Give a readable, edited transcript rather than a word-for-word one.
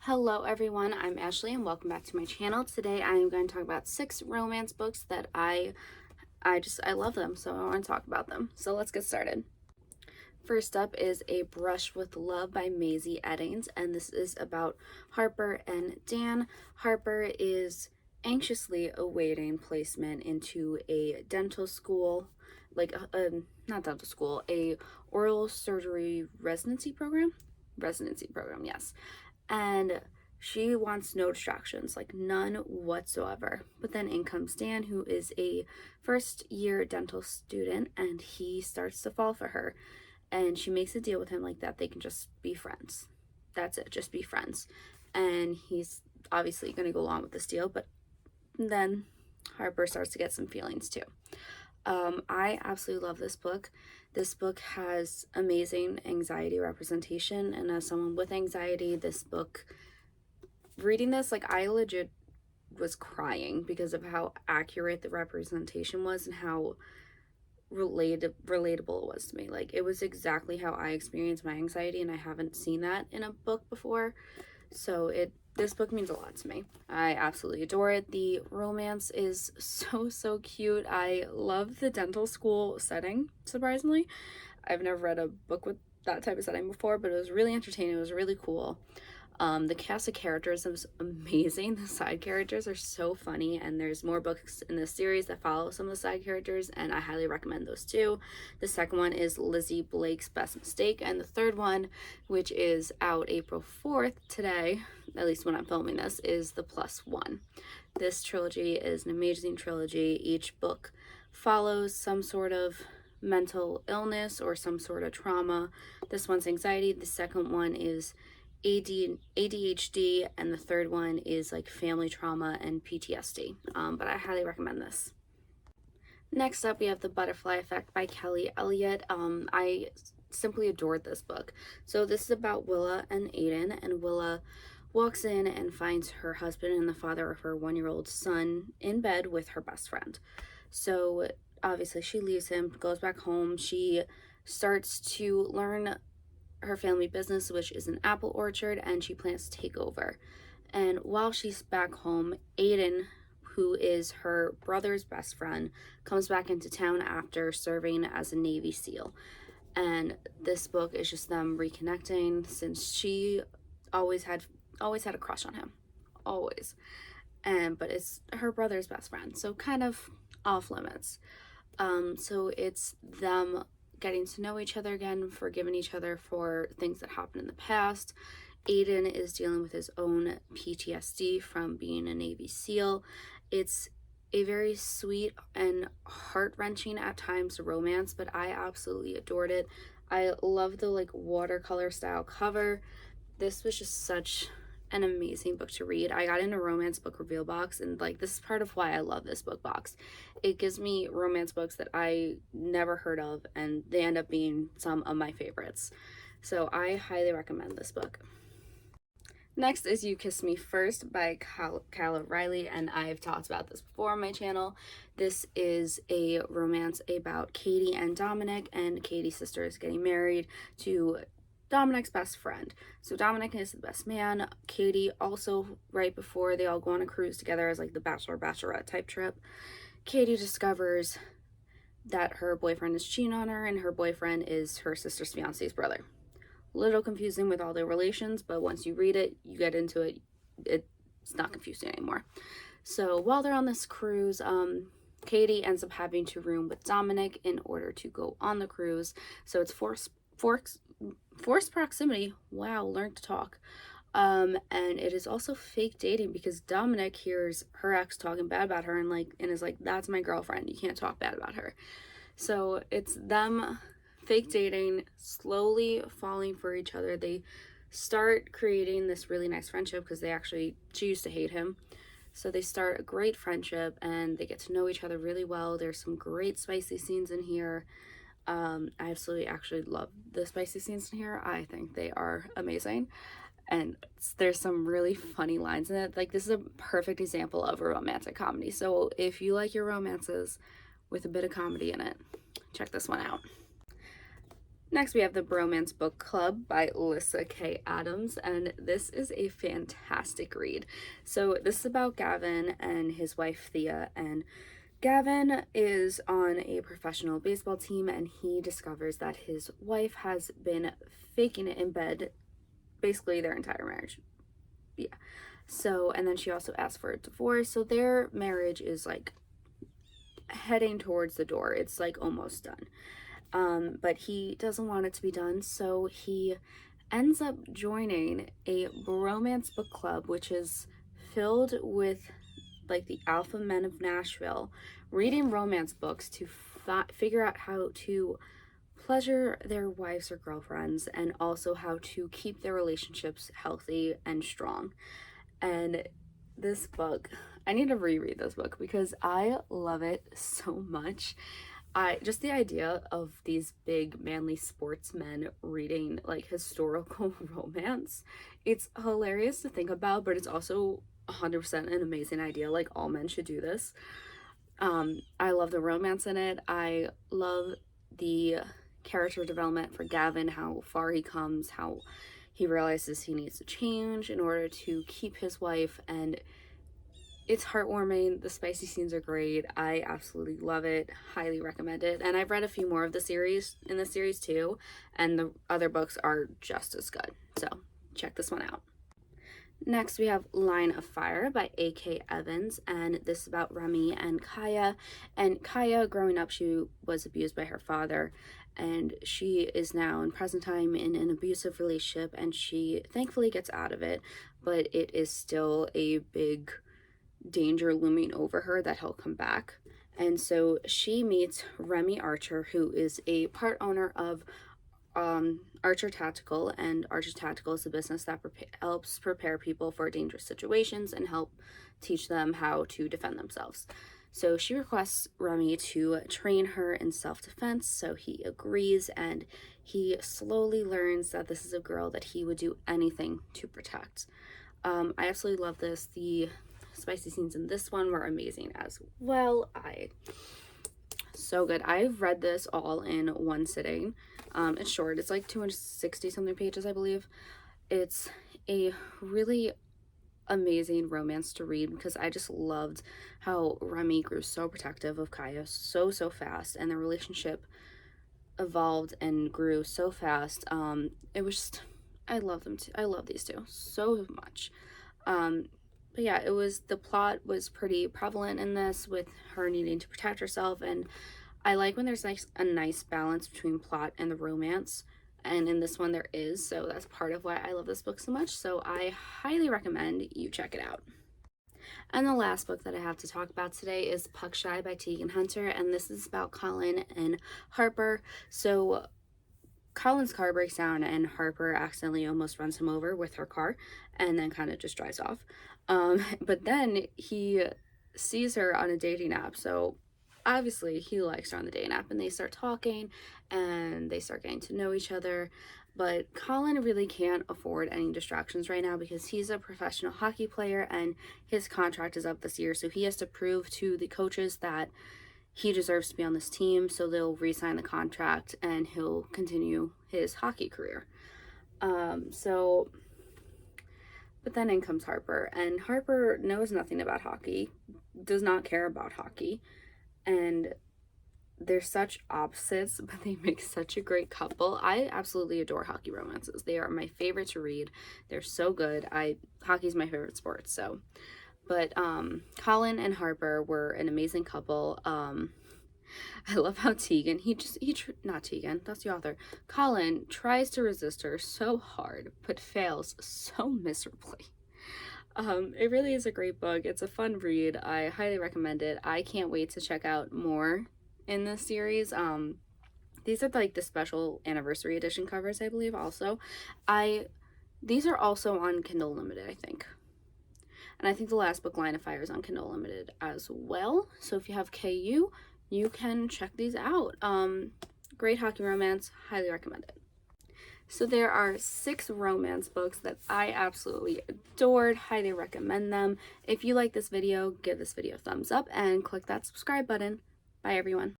Hello everyone, I'm Ashley and welcome back to my channel. Today I am going to talk about 6 romance books that I love them, so I want to talk about them. So let's get started. First up is A Brush with Love by Maisie Eddings, and this is about Harper and Dan. Harper is anxiously awaiting placement into a dental school, not dental school, a oral surgery residency program. Yes. And she wants no distractions, like none whatsoever. But then in comes Dan, who is a first year dental student, and he starts to fall for her. And she makes a deal with him like that they can just be friends. That's it, just be friends. And he's obviously going to go along with this deal, but then Harper starts to get some feelings too. I absolutely love this book. This book has amazing anxiety representation, and as someone with anxiety, reading this, like, I legit was crying because of how accurate the representation was and how relatable it was to me. Like, it was exactly how I experienced my anxiety, and I haven't seen that in a book before. So this book means a lot to me. I absolutely adore it. The romance is so cute. I love the dental school setting, surprisingly. I've never read a book with that type of setting before, but it was really entertaining. It was really cool. The cast of characters is amazing. The side characters are so funny, and there's more books in this series that follow some of the side characters, and I highly recommend those too. The second one is Lizzie Blake's Best Mistake, and the third one, which is out April 4th today, at least when I'm filming this, is The Plus One. This trilogy is an amazing trilogy. Each book follows some sort of mental illness or some sort of trauma. This one's anxiety. The second one is ADHD, and the third one is like family trauma and PTSD. But I highly recommend this. Next up, we have The Butterfly Effect by Kelly Elliott. I simply adored this book. So this is about Willa and Aiden, and Willa walks in and finds her husband and the father of her 1-year-old son in bed with her best friend. So obviously she leaves him, goes back home. She starts to learn her family business, which is an apple orchard, and she plans to take over. And while she's back home, Aiden, who is her brother's best friend, comes back into town after serving as a Navy SEAL. And this book is just them reconnecting, since she always had a crush on him. Always. But it's her brother's best friend, so kind of off limits. So it's them getting to know each other again, forgiving each other for things that happened in the past. Aiden is dealing with his own PTSD from being a Navy SEAL. It's a very sweet and heart-wrenching at times romance, but I absolutely adored it. I love the watercolor style cover. This was just such an amazing book to read. I got into romance book reveal box, and this is part of why I love this book box. It gives me romance books that I never heard of, and they end up being some of my favorites. So I highly recommend this book. Next is You Kissed Me First by Kyle Riley, and I've talked about this before on my channel. This is a romance about Katie and Dominic, and Katie's sister is getting married to Dominic's best friend. So Dominic is the best man. Katie also, right before they all go on a cruise together as the bachelorette type trip, Katie discovers that her boyfriend is cheating on her, and her boyfriend is her sister's fiance's brother. Little confusing with all the relations, but once you read it, you get into it, it's not confusing anymore. So while they're on this cruise, Katie ends up having to room with Dominic in order to go on the cruise. So it's forced proximity. Wow, learn to talk. And it is also fake dating, because Dominic hears her ex talking bad about her and is like, that's my girlfriend, you can't talk bad about her. So it's them fake dating, slowly falling for each other. They start creating this really nice friendship because she used to hate him. So they start a great friendship and they get to know each other really well. There's some great spicy scenes in here. I absolutely actually love the spicy scenes in here. I think they are amazing. And there's some really funny lines in it. This is a perfect example of a romantic comedy. So if you like your romances with a bit of comedy in it, check this one out. Next, we have the Bromance Book Club by Alyssa K. Adams, and this is a fantastic read. So, this is about Gavin and his wife Thea, and Gavin is on a professional baseball team, and he discovers that his wife has been faking it in bed basically their entire marriage. Yeah. So, and then she also asks for a divorce, so their marriage is like heading towards the door. It's like almost done. But he doesn't want it to be done, so he ends up joining a bromance book club, which is filled with like the alpha men of Nashville reading romance books to figure out how to pleasure their wives or girlfriends and also how to keep their relationships healthy and strong. And this book, I need to reread this book because I love it so much. I just the idea of these big manly sportsmen reading like historical romance. It's hilarious to think about, but it's also 100% an amazing idea. Like all men should do this. I love the romance in it. I love the character development for Gavin, how far he comes, how he realizes he needs to change in order to keep his wife, and it's heartwarming. The spicy scenes are great. I absolutely love it. Highly recommend it. And I've read a few more of the series in the series too, and the other books are just as good. So check this one out. Next, we have Line of Fire by A.K. Evans, and this is about Remy and Kaya. And Kaya, growing up, she was abused by her father, and she is now in present time in an abusive relationship, and she thankfully gets out of it, but it is still a big danger looming over her that he'll come back. And so she meets Remy Archer, who is a part owner of Archer Tactical, and Archer Tactical is a business that helps prepare people for dangerous situations and help teach them how to defend themselves. So she requests Remy to train her in self-defense, so he agrees, and he slowly learns that this is a girl that he would do anything to protect. I absolutely love this. The spicy scenes in this one were amazing as well. So good. I've read this all in one sitting. It's short. It's like 260 something pages, I believe. It's a really amazing romance to read because I just loved how Remy grew so protective of Kaya so fast, and their relationship evolved and grew so fast. It was just, I love them too. I love these two so much. But yeah, the plot was pretty prevalent in this, with her needing to protect herself, and I like when there's like a nice balance between plot and the romance, and in this one there is, so that's part of why I love this book so much, so I highly recommend you check it out. And the last book that I have to talk about today is Puck Shy by Tegan Hunter, and this is about Colin and Harper. So Colin's car breaks down and Harper accidentally almost runs him over with her car and then kind of just drives off. But then he sees her on a dating app, so obviously he likes her on the dating app, and they start talking and they start getting to know each other. But Colin really can't afford any distractions right now because he's a professional hockey player and his contract is up this year, so he has to prove to the coaches that he deserves to be on this team, so they'll re-sign the contract and he'll continue his hockey career. But then in comes Harper, and Harper knows nothing about hockey, does not care about hockey, and they're such opposites, but they make such a great couple. I absolutely adore hockey romances. They are my favorite to read. They're so good. Hockey's my favorite sport, so. But Colin and Harper were an amazing couple. I love how Tegan, not Tegan, that's the author. Colin tries to resist her so hard, but fails so miserably. It really is a great book. It's a fun read. I highly recommend it. I can't wait to check out more in this series. These are like the special anniversary edition covers, I believe, also. These are also on Kindle Unlimited, I think. And I think the last book, Line of Fire, is on Kindle Unlimited as well. So if you have KU, you can check these out. Great hockey romance, highly recommend it. So there are 6 romance books that I absolutely adored, highly recommend them. If you like this video, give this video a thumbs up and click that subscribe button. Bye everyone.